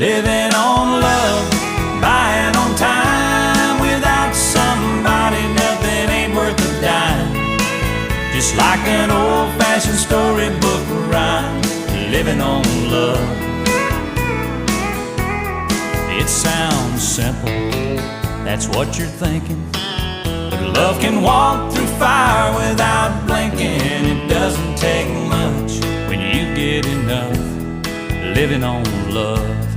living on love, buying on time. Without somebody, nothing ain't worth a dime. Just like an old-fashioned storybook rhyme, living on love. It sounds simple, that's what you're thinking, but love can walk through fire without blinking. It doesn't take much when you get enough, living on love.